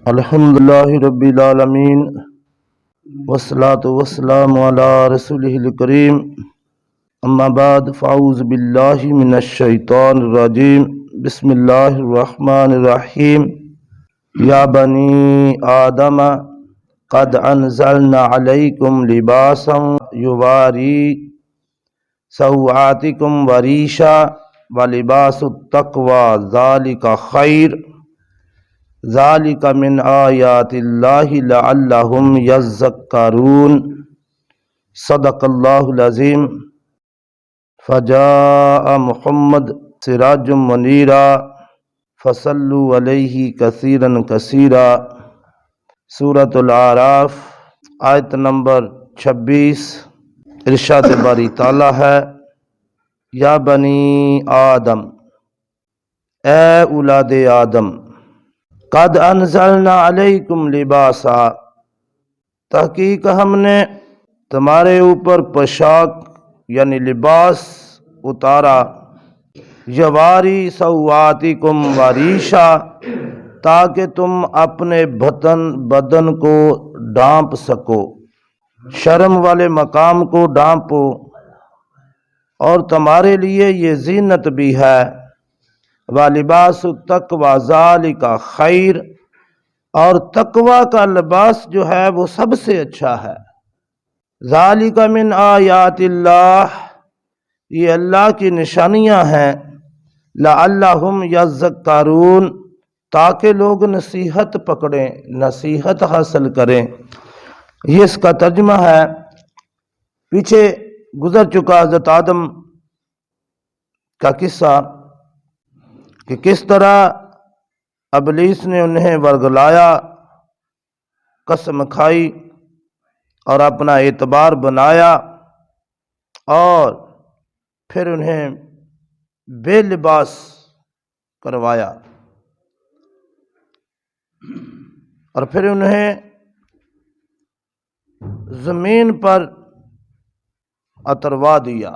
الحمدللہ رب العالمین والصلاة والسلام علی رسولہ الکریم اما بعد فاعوذ باللہ من الشیطان الرجیم بسم اللہ الرحمن الرحیم یا بنی آدم قد انزلنا علیکم لباسا یواری سوآتکم وریشا ولباس التقوی ذالک خیر ذالک من آیات اللہ لعلہم یذکرون صدق اللہ العظیم فجاء محمد سراج منیرا فصلوا علیہ کثیرا کثیرا۔ سورۃ الاعراف آیت نمبر 26۔ ارشاد باری تعالیٰ ہے، یا بنی آدم، اے اولاد آدم، قد انزلنا علیکم لباسا، تحقیق ہم نے تمہارے اوپر پوشاک یعنی لباس اتارا، یواری سوآتکم وریشا، تاکہ تم اپنے بدن کو ڈھانپ سکو، شرم والے مقام کو ڈھانپو، اور تمہارے لیے یہ زینت بھی ہے، وَلِبَاسُ التَّقْوَى ذَلِكَ خیر، اور تقوی کا لباس جو ہے وہ سب سے اچھا ہے۔ ذَلِكَ مِنْ آیَاتِ اللَّهِ، یہ اللہ کی نشانیاں ہیں، لَعَلَّهُمْ يَذَّكَّرُونَ، تاکہ لوگ نصیحت پکڑیں، نصیحت حاصل کریں۔ یہ اس کا ترجمہ ہے۔ پیچھے گزر چکا حضرت آدم کا قصہ کہ کس طرح ابلیس نے انہیں ورگلایا، قسم کھائی اور اپنا اعتبار بنایا، اور پھر انہیں بے لباس کروایا، اور پھر انہیں زمین پر اتروا دیا۔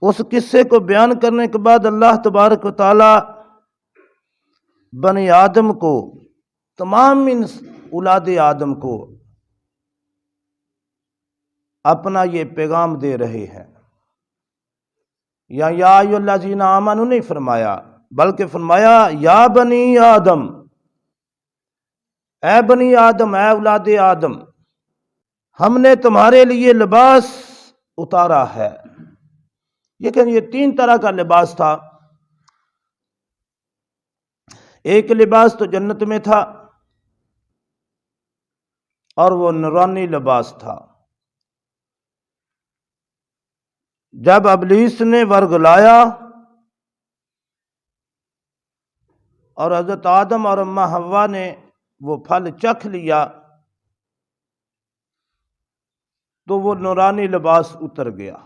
اس قصے کو بیان کرنے کے بعد اللہ تبارک و تعالی بنی آدم کو، تمام اولاد آدم کو اپنا یہ پیغام دے رہے ہیں۔ یا ایھا الذین آمنوا نہیں فرمایا، بلکہ فرمایا یا بنی آدم، اے بنی آدم، اے اولاد آدم، ہم نے تمہارے لیے لباس اتارا ہے۔ لیکن یہ 3 طرح کا لباس تھا۔ ایک لباس تو جنت میں تھا، اور وہ نورانی لباس تھا۔ جب ابلیس نے ورگلایا اور حضرت آدم اور اماں حوا نے وہ پھل چکھ لیا، تو وہ نورانی لباس اتر گیا۔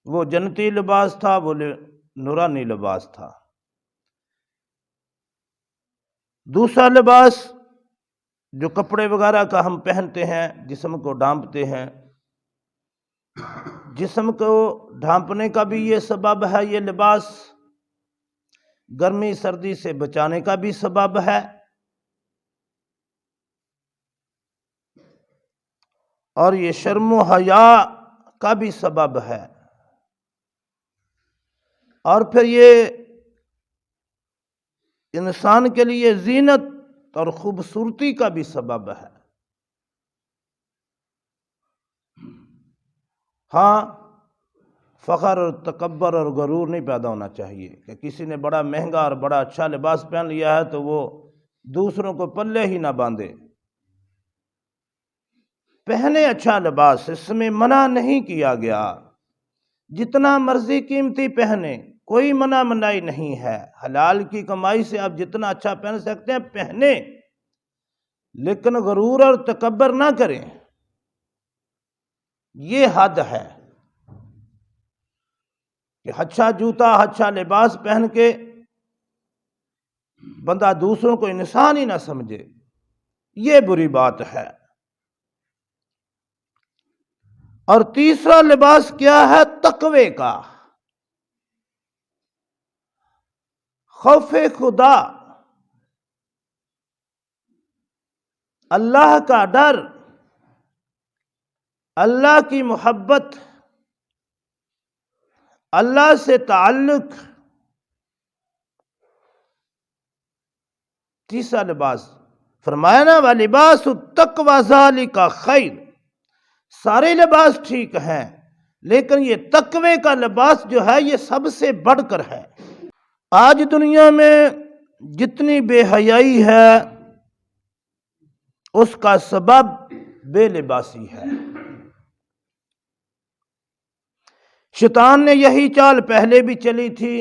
وہ جنتی لباس تھا، وہ نورانی لباس تھا۔ دوسرا لباس جو کپڑے وغیرہ کا ہم پہنتے ہیں، جسم کو ڈھانپتے ہیں، جسم کو ڈھانپنے کا بھی یہ سبب ہے، یہ لباس گرمی سردی سے بچانے کا بھی سبب ہے، اور یہ شرم و حیا کا بھی سبب ہے، اور پھر یہ انسان کے لیے زینت اور خوبصورتی کا بھی سبب ہے۔ ہاں، فخر اور تکبر اور غرور نہیں پیدا ہونا چاہیے کہ کسی نے بڑا مہنگا اور بڑا اچھا لباس پہن لیا ہے تو وہ دوسروں کو پلے ہی نہ باندھے۔ پہنے اچھا لباس، اس میں منع نہیں کیا گیا، جتنا مرضی قیمتی پہنے، کوئی منع منائی نہیں ہے۔ حلال کی کمائی سے آپ جتنا اچھا پہن سکتے ہیں پہنے، لیکن غرور اور تکبر نہ کریں، یہ حد ہے کہ اچھا جوتا، اچھا لباس پہن کے بندہ دوسروں کو انسان ہی نہ سمجھے، یہ بری بات ہے۔ اور تیسرا لباس کیا ہے؟ تقوی کا، خوف خدا، اللہ کا ڈر، اللہ کی محبت، اللہ سے تعلق، تیسرا لباس فرمایا نا وَلِبَاسُ التَّقْوَىٰ ذَٰلِکَ خیر، سارے لباس ٹھیک ہیں لیکن یہ تقوی کا لباس جو ہے یہ سب سے بڑھ کر ہے۔ آج دنیا میں جتنی بے حیائی ہے اس کا سبب بے لباسی ہے۔ شیطان نے یہی چال پہلے بھی چلی تھی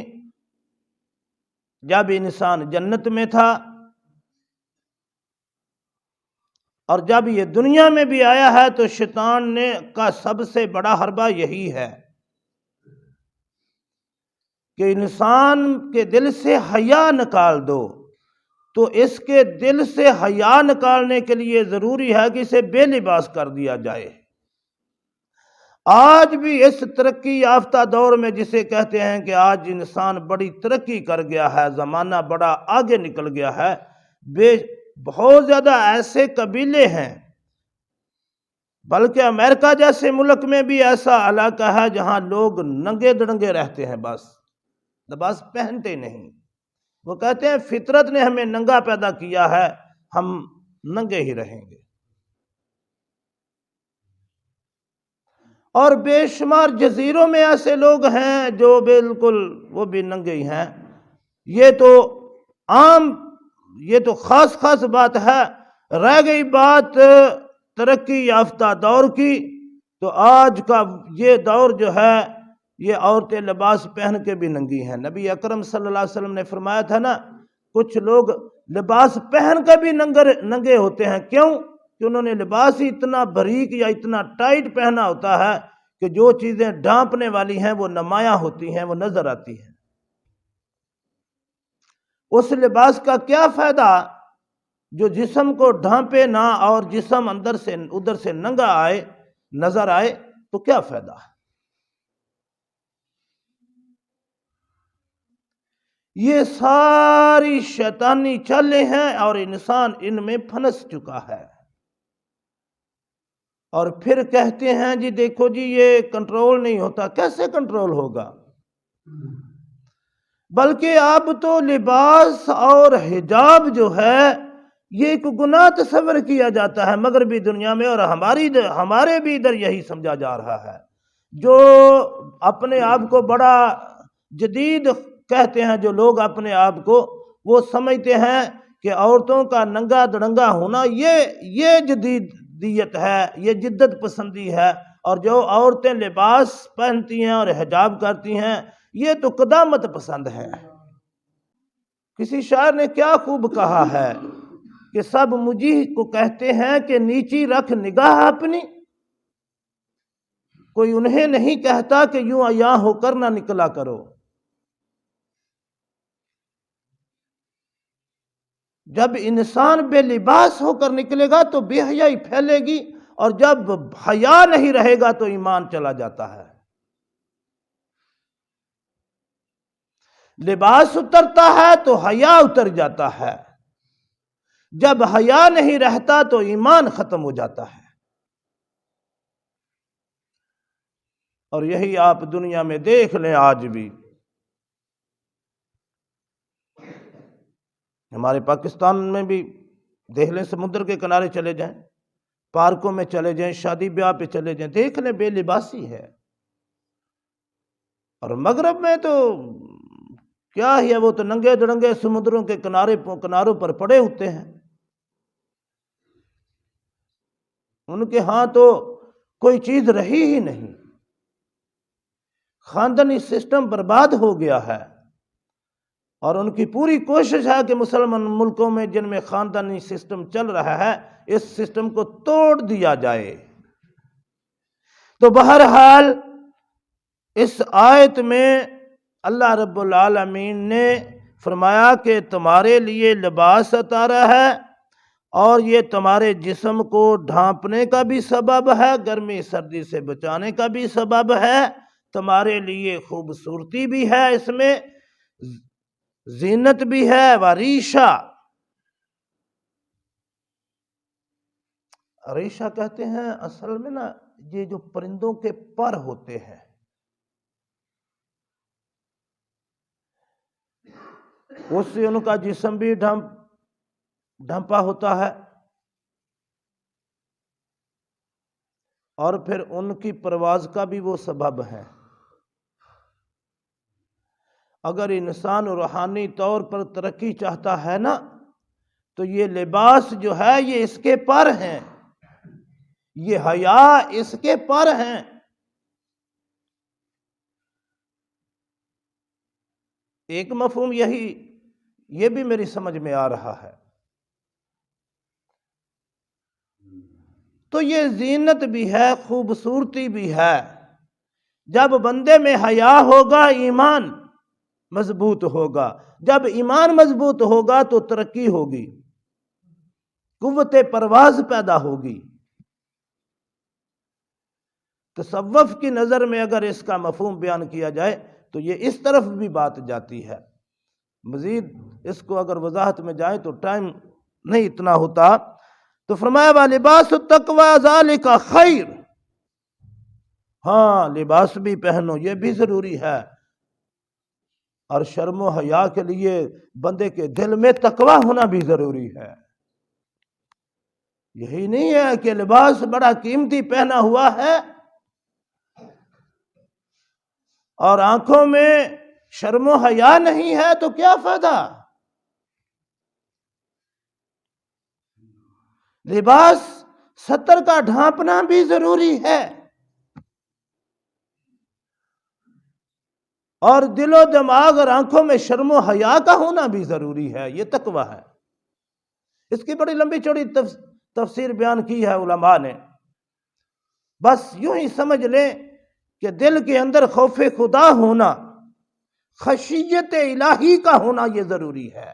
جب انسان جنت میں تھا، اور جب یہ دنیا میں بھی آیا ہے تو شیطان نے کا سب سے بڑا حربہ یہی ہے کہ انسان کے دل سے حیا نکال دو۔ تو اس کے دل سے حیا نکالنے کے لیے ضروری ہے کہ اسے بے لباس کر دیا جائے۔ آج بھی اس ترقی یافتہ دور میں جسے کہتے ہیں کہ آج انسان بڑی ترقی کر گیا ہے، زمانہ بڑا آگے نکل گیا ہے، بہت زیادہ ایسے قبیلے ہیں، بلکہ امریکہ جیسے ملک میں بھی ایسا علاقہ ہے جہاں لوگ ننگے دڑنگے رہتے ہیں، بس لباس پہنتے نہیں۔ وہ کہتے ہیں فطرت نے ہمیں ننگا پیدا کیا ہے، ہم ننگے ہی رہیں گے۔ اور بے شمار جزیروں میں ایسے لوگ ہیں جو بالکل وہ بھی ننگے ہی ہیں۔ یہ تو عام، یہ تو خاص بات ہے۔ رہ گئی بات ترقی یافتہ دور کی، تو آج کا یہ دور جو ہے یہ عورتیں لباس پہن کے بھی ننگی ہیں۔ نبی اکرم صلی اللہ علیہ وسلم نے فرمایا تھا نا، کچھ لوگ لباس پہن کے بھی ننگے ہوتے ہیں۔ کیوں؟ کہ انہوں نے لباس ہی اتنا باریک یا اتنا ٹائٹ پہنا ہوتا ہے کہ جو چیزیں ڈھانپنے والی ہیں وہ نمایاں ہوتی ہیں، وہ نظر آتی ہیں۔ اس لباس کا کیا فائدہ جو جسم کو ڈھانپے نہ اور جسم اندر سے ادھر سے ننگا آئے، نظر آئے، تو کیا فائدہ ہے؟ یہ ساری شیطانی چالیں ہیں اور انسان ان میں پھنس چکا ہے۔ اور پھر کہتے ہیں جی دیکھو جی یہ کنٹرول نہیں ہوتا۔ کیسے کنٹرول ہوگا؟ بلکہ اب تو لباس اور حجاب جو ہے یہ ایک گناہ تصور کیا جاتا ہے مغربی دنیا میں، اور ہمارے بھی ادھر یہی سمجھا جا رہا ہے۔ جو اپنے آپ کو بڑا جدید کہتے ہیں، جو لوگ اپنے آپ کو، وہ سمجھتے ہیں کہ عورتوں کا ننگا دڑنگا ہونا یہ جدیدیت ہے، یہ جدت پسندی ہے، اور جو عورتیں لباس پہنتی ہیں اور حجاب کرتی ہیں یہ تو قدامت پسند ہے۔ کسی شاعر نے کیا خوب کہا ہے کہ سب مجھے کو کہتے ہیں کہ نیچی رکھ نگاہ اپنی، کوئی انہیں نہیں کہتا کہ یوں عیاں ہو کر نہ نکلا کرو۔ جب انسان بے لباس ہو کر نکلے گا تو بے حیائی پھیلے گی، اور جب حیا نہیں رہے گا تو ایمان چلا جاتا ہے۔ لباس اترتا ہے تو حیا اتر جاتا ہے، جب حیا نہیں رہتا تو ایمان ختم ہو جاتا ہے۔ اور یہی آپ دنیا میں دیکھ لیں، آج بھی ہمارے پاکستان میں بھی دیکھ لیں، سمندر کے کنارے چلے جائیں، پارکوں میں چلے جائیں، شادی بیاہ پہ چلے جائیں، دیکھ لیں بے لباسی ہے۔ اور مغرب میں تو کیا ہے، وہ تو ننگے دڑنگے سمندروں کے کناروں پر پڑے ہوتے ہیں۔ ان کے ہاں تو کوئی چیز رہی ہی نہیں، خاندانی سسٹم برباد ہو گیا ہے، اور ان کی پوری کوشش ہے کہ مسلمان ملکوں میں جن میں خاندانی سسٹم چل رہا ہے اس سسٹم کو توڑ دیا جائے۔ تو بہرحال اس آیت میں اللہ رب العالمین نے فرمایا کہ تمہارے لیے لباس اتارا ہے، اور یہ تمہارے جسم کو ڈھانپنے کا بھی سبب ہے، گرمی سردی سے بچانے کا بھی سبب ہے، تمہارے لیے خوبصورتی بھی ہے، اس میں زینت بھی ہے، وریشہ۔ ریشہ کہتے ہیں اصل میں نا یہ جو پرندوں کے پر ہوتے ہیں، اس سے ان کا جسم بھی ڈھانپا ہوتا ہے، اور پھر ان کی پرواز کا بھی وہ سبب ہے۔ اگر انسان روحانی طور پر ترقی چاہتا ہے نا تو یہ لباس جو ہے یہ اس کے پر ہیں، یہ حیا اس کے پر ہیں۔ ایک مفہوم یہ بھی میری سمجھ میں آ رہا ہے۔ تو یہ زینت بھی ہے، خوبصورتی بھی ہے۔ جب بندے میں حیا ہوگا ایمان مضبوط ہوگا، جب ایمان مضبوط ہوگا تو ترقی ہوگی، قوت پرواز پیدا ہوگی۔ تصوف کی نظر میں اگر اس کا مفہوم بیان کیا جائے تو یہ اس طرف بھی بات جاتی ہے۔ مزید اس کو اگر وضاحت میں جائیں تو ٹائم نہیں اتنا ہوتا، تو فرمایا وَلِبَاسُ التَّقْوَىٰ ذَلِكَ خَيْرٌ، ہاں لباس بھی پہنو، یہ بھی ضروری ہے۔ اور شرم و حیا کے لیے بندے کے دل میں تقویٰ ہونا بھی ضروری ہے۔ یہی نہیں ہے کہ لباس بڑا قیمتی پہنا ہوا ہے اور آنکھوں میں شرم و حیا نہیں ہے تو کیا فائدہ؟ لباس ستر کا ڈھانپنا بھی ضروری ہے، اور دل و دماغ اور آنکھوں میں شرم و حیا کا ہونا بھی ضروری ہے۔ یہ تقویٰ ہے۔ اس کی بڑی لمبی چوڑی تفسیر بیان کی ہے علماء نے، بس یوں ہی سمجھ لیں کہ دل کے اندر خوف خدا ہونا، خشیت الہی کا ہونا یہ ضروری ہے۔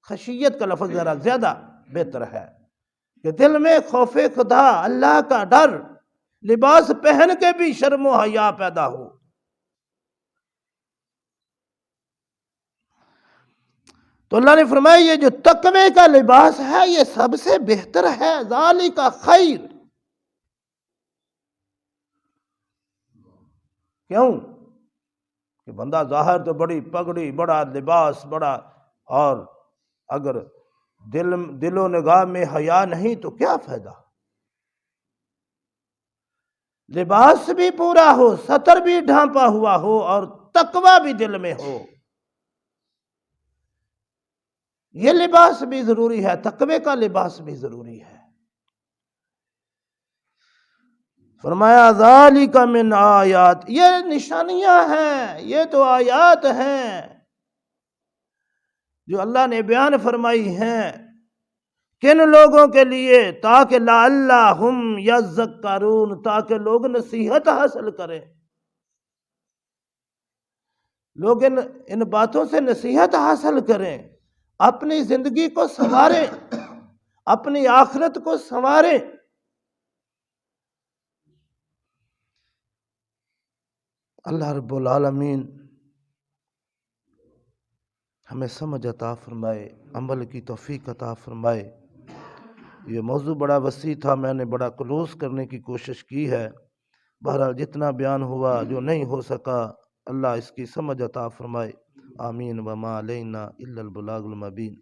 خشیت کا لفظ ذرا زیادہ بہتر ہے کہ دل میں خوف خدا، اللہ کا ڈر، لباس پہن کے بھی شرم و حیا پیدا ہو۔ تو اللہ نے فرمایا یہ جو تقوی کا لباس ہے یہ سب سے بہتر ہے، ذالک خیر۔ کیوں؟ کہ بندہ ظاہر تو بڑی پگڑی، بڑا لباس، بڑا، اور اگر دل و نگاہ میں حیا نہیں تو کیا فائدہ؟ لباس بھی پورا ہو، ستر بھی ڈھانپا ہوا ہو، اور تقوی بھی دل میں ہو، یہ لباس بھی ضروری ہے، تقوی کا لباس بھی ضروری ہے۔ فرمایا ذالک من آیات، یہ نشانیاں ہیں، یہ تو آیات ہیں جو اللہ نے بیان فرمائی ہیں۔ کن لوگوں کے لیے؟ تاکہ لعلہم یذکرون، تاکہ لوگ نصیحت حاصل کریں، لوگ ان باتوں سے نصیحت حاصل کریں، اپنی زندگی کو سنواریں، اپنی آخرت کو سنواریں۔ اللہ رب العالمین ہمیں سمجھ عطا فرمائے، عمل کی توفیق عطا فرمائے۔ یہ موضوع بڑا وسیع تھا، میں نے بڑا کلوز کرنے کی کوشش کی ہے، بہرحال جتنا بیان ہوا، جو نہیں ہو سکا اللہ اس کی سمجھ عطا فرمائے۔ آمین۔ وما علینا الا البلاغ المبین۔